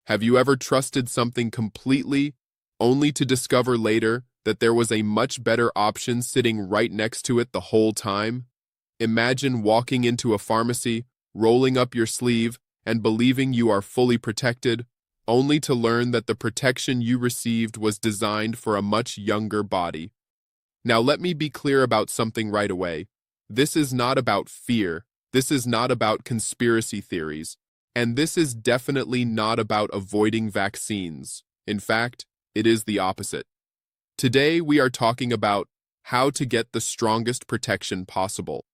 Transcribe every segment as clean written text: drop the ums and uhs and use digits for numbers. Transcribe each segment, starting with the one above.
Have you ever trusted something completely, only to discover later that there was a much better option sitting right next to it the whole time? Imagine walking into a pharmacy, rolling up your sleeve, and believing you are fully protected, only to learn that the protection you received was designed for a much younger body. Now, let me be clear about something right away. This is not about fear. This is not about conspiracy theories. And this is definitely not about avoiding vaccines. In fact, it is the opposite. Today, we are talking about how to get the strongest protection possible,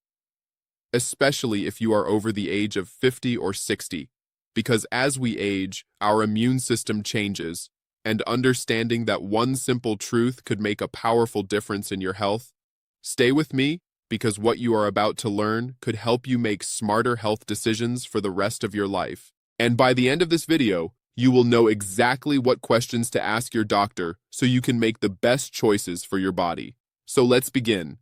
especially if you are over the age of 50 or 60, because as we age, our immune system changes, and understanding that one simple truth could make a powerful difference in your health. Stay with me, because what you are about to learn could help you make smarter health decisions for the rest of your life. And by the end of this video, you will know exactly what questions to ask your doctor so you can make the best choices for your body. So let's begin.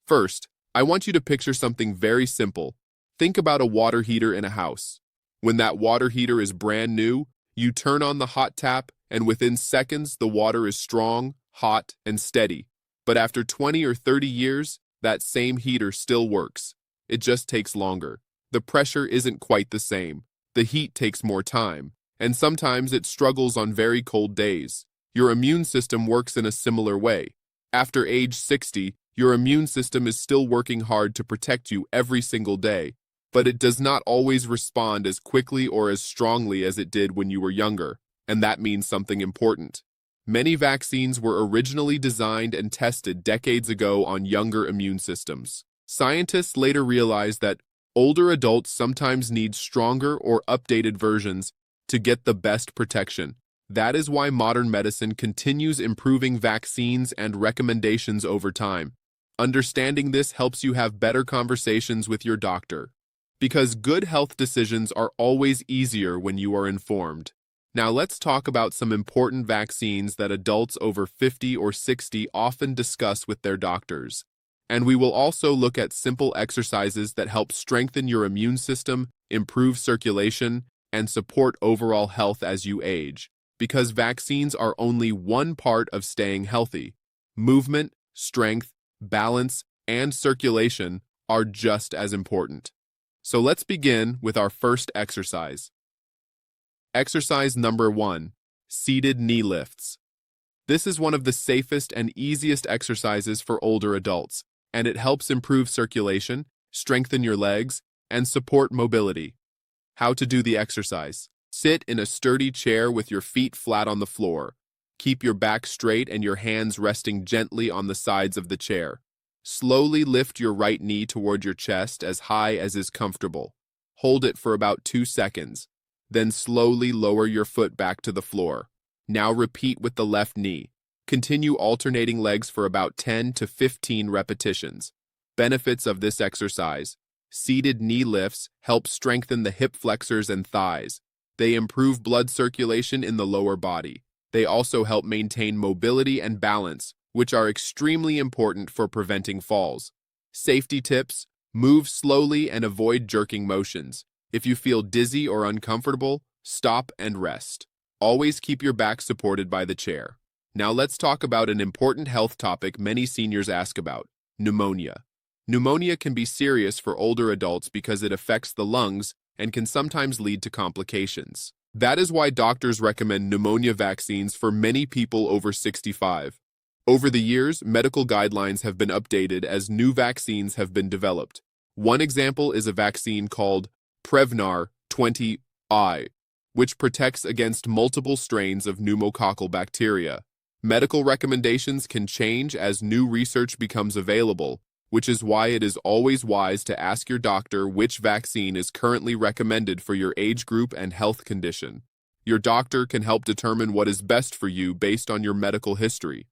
First, I want you to picture something very simple. Think about a water heater in a house. When that water heater is brand new, you turn on the hot tap, and within seconds, the water is strong, hot, and steady. But after 20 or 30 years, that same heater still works. It just takes longer. The pressure isn't quite the same. The heat takes more time, and sometimes it struggles on very cold days. Your immune system works in a similar way. After age 60, your immune system is still working hard to protect you every single day, but it does not always respond as quickly or as strongly as it did when you were younger, and that means something important. Many vaccines were originally designed and tested decades ago on younger immune systems. Scientists later realized that older adults sometimes need stronger or updated versions to get the best protection. That is why modern medicine continues improving vaccines and recommendations over time. Understanding this helps you have better conversations with your doctor, because good health decisions are always easier when you are informed. Now let's talk about some important vaccines that adults over 50 or 60 often discuss with their doctors. And we will also look at simple exercises that help strengthen your immune system, improve circulation, and support overall health as you age. Because vaccines are only one part of staying healthy. Movement, strength, balance, and circulation are just as important. So let's begin with our first exercise. Exercise number 1, seated knee lifts. This is one of the safest and easiest exercises for older adults, and it helps improve circulation, strengthen your legs, and support mobility. How to do the exercise. Sit in a sturdy chair with your feet flat on the floor. Keep your back straight and your hands resting gently on the sides of the chair. Slowly lift your right knee toward your chest as high as is comfortable. Hold it for about 2 seconds. Then slowly lower your foot back to the floor. Now repeat with the left knee. Continue alternating legs for about 10 to 15 repetitions. Benefits of this exercise. Seated knee lifts help strengthen the hip flexors and thighs. They improve blood circulation in the lower body. They also help maintain mobility and balance, which are extremely important for preventing falls. Safety tips: move slowly and avoid jerking motions. If you feel dizzy or uncomfortable, stop and rest. Always keep your back supported by the chair. Now let's talk about an important health topic many seniors ask about: pneumonia. Pneumonia can be serious for older adults because it affects the lungs and can sometimes lead to complications. That is why doctors recommend pneumonia vaccines for many people over 65. Over the years, medical guidelines have been updated as new vaccines have been developed. One example is a vaccine called Prevnar 20I, which protects against multiple strains of pneumococcal bacteria. Medical recommendations can change as new research becomes available, which is why it is always wise to ask your doctor which vaccine is currently recommended for your age group and health condition. Your doctor can help determine what is best for you based on your medical history.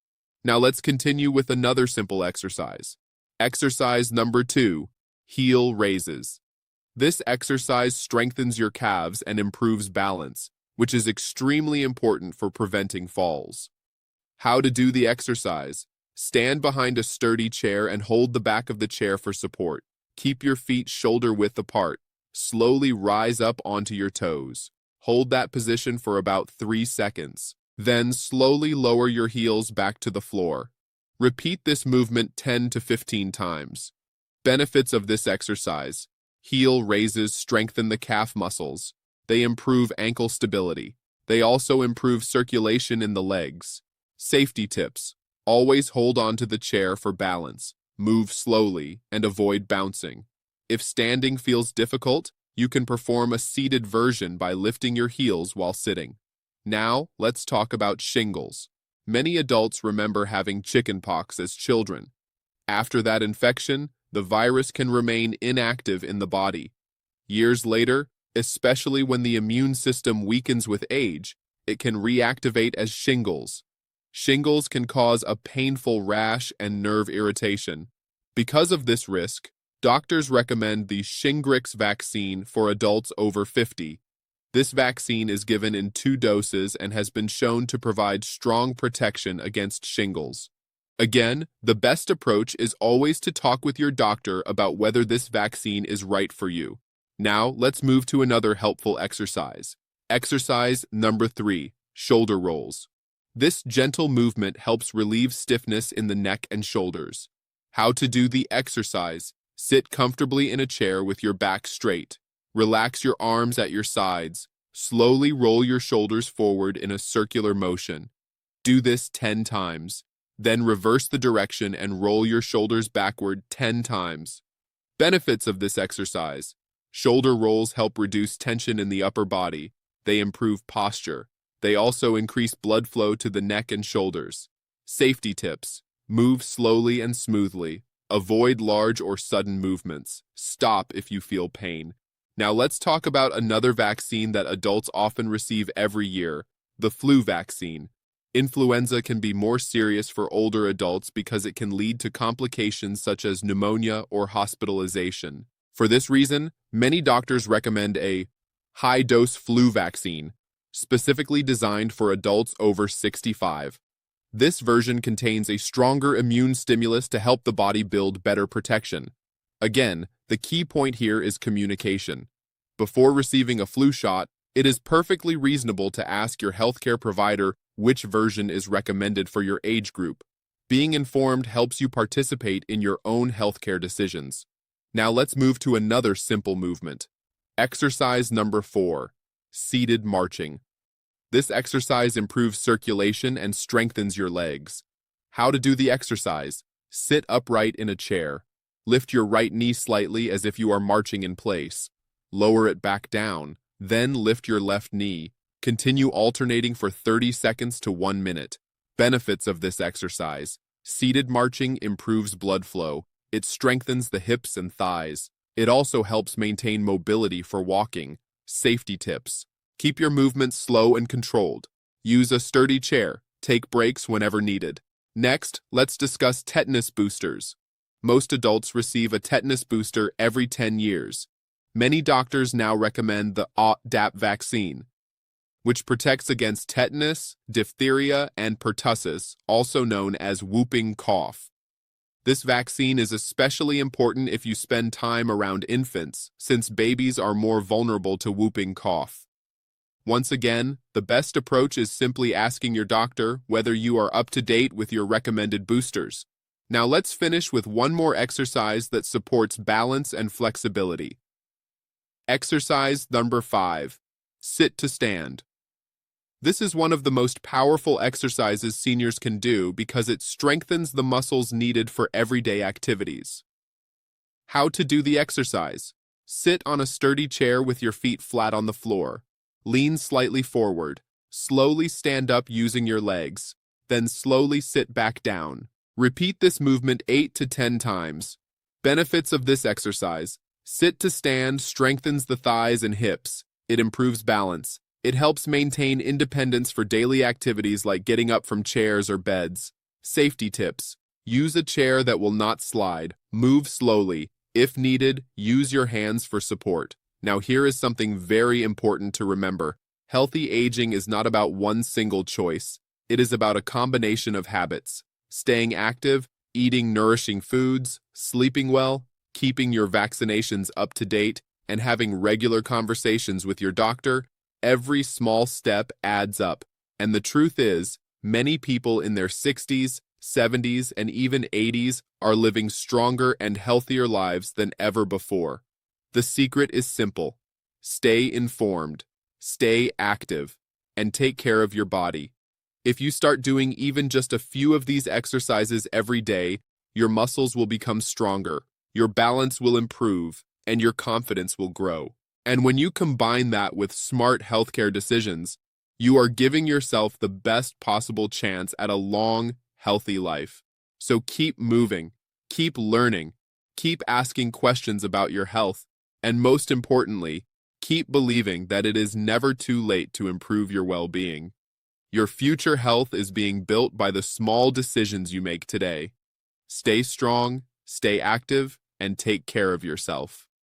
Now let's continue with another simple exercise. Exercise number 2, heel raises. This exercise strengthens your calves and improves balance, which is extremely important for preventing falls. How to do the exercise. Stand behind a sturdy chair and hold the back of the chair for support. Keep your feet shoulder width apart. Slowly rise up onto your toes. Hold that position for about 3 seconds. Then slowly lower your heels back to the floor. Repeat this movement 10 to 15 times. Benefits of this exercise. Heel raises strengthen the calf muscles. They improve ankle stability. They also improve circulation in the legs. Safety tips. Always hold on to the chair for balance. Move slowly and avoid bouncing. If standing feels difficult, you can perform a seated version by lifting your heels while sitting. Now, let's talk about shingles. Many adults remember having chickenpox as children. After that infection, the virus can remain inactive in the body. Years later, especially when the immune system weakens with age, it can reactivate as shingles. Shingles can cause a painful rash and nerve irritation. Because of this risk, doctors recommend the Shingrix vaccine for adults over 50. This vaccine is given in 2 doses and has been shown to provide strong protection against shingles. Again, the best approach is always to talk with your doctor about whether this vaccine is right for you. Now, let's move to another helpful exercise. Exercise number 3, shoulder rolls. This gentle movement helps relieve stiffness in the neck and shoulders. How to do the exercise. Sit comfortably in a chair with your back straight. Relax your arms at your sides. Slowly roll your shoulders forward in a circular motion. Do this 10 times. Then reverse the direction and roll your shoulders backward 10 times. Benefits of this exercise. Shoulder rolls help reduce tension in the upper body. They improve posture. They also increase blood flow to the neck and shoulders. Safety tips. Move slowly and smoothly. Avoid large or sudden movements. Stop if you feel pain. Now let's talk about another vaccine that adults often receive every year, the flu vaccine. Influenza can be more serious for older adults because it can lead to complications such as pneumonia or hospitalization. For this reason, many doctors recommend a high-dose flu vaccine, specifically designed for adults over 65. This version contains a stronger immune stimulus to help the body build better protection. Again, the key point here is communication. Before receiving a flu shot, it is perfectly reasonable to ask your healthcare provider which version is recommended for your age group. Being informed helps you participate in your own healthcare decisions. Now let's move to another simple movement. Exercise number 4, seated marching. This exercise improves circulation and strengthens your legs. How to do the exercise. Sit upright in a chair. Lift your right knee slightly as if you are marching in place. Lower it back down. Then lift your left knee. Continue alternating for 30 seconds to 1 minute. Benefits of this exercise. Seated marching improves blood flow. It strengthens the hips and thighs. It also helps maintain mobility for walking. Safety tips. Keep your movements slow and controlled. Use a sturdy chair. Take breaks whenever needed. Next, let's discuss tetanus boosters. Most adults receive a tetanus booster every 10 years. Many doctors now recommend the DAP vaccine, which protects against tetanus, diphtheria, and pertussis, also known as whooping cough. This vaccine is especially important if you spend time around infants, since babies are more vulnerable to whooping cough. Once again, the best approach is simply asking your doctor whether you are up to date with your recommended boosters. Now let's finish with one more exercise that supports balance and flexibility. Exercise number 5, sit to stand. This is one of the most powerful exercises seniors can do because it strengthens the muscles needed for everyday activities. How to do the exercise. Sit on a sturdy chair with your feet flat on the floor. Lean slightly forward. Slowly stand up using your legs. Then slowly sit back down. Repeat this movement 8 to 10 times. Benefits of this exercise. Sit to stand strengthens the thighs and hips. It improves balance. It helps maintain independence for daily activities like getting up from chairs or beds. Safety tips. Use a chair that will not slide. Move slowly. If needed, use your hands for support. Now here is something very important to remember. Healthy aging is not about one single choice. It is about a combination of habits. Staying active, eating nourishing foods, sleeping well, keeping your vaccinations up to date, and having regular conversations with your doctor. Every small step adds up, and the truth is, many people in their 60s, 70s, and even 80s are living stronger and healthier lives than ever before. The secret is simple. Stay informed, stay active, and take care of your body. If you start doing even just a few of these exercises every day, your muscles will become stronger, your balance will improve, and your confidence will grow. And when you combine that with smart healthcare decisions, you are giving yourself the best possible chance at a long, healthy life. So keep moving, keep learning, keep asking questions about your health, and most importantly, keep believing that it is never too late to improve your well-being. Your future health is being built by the small decisions you make today. Stay strong, stay active, and take care of yourself.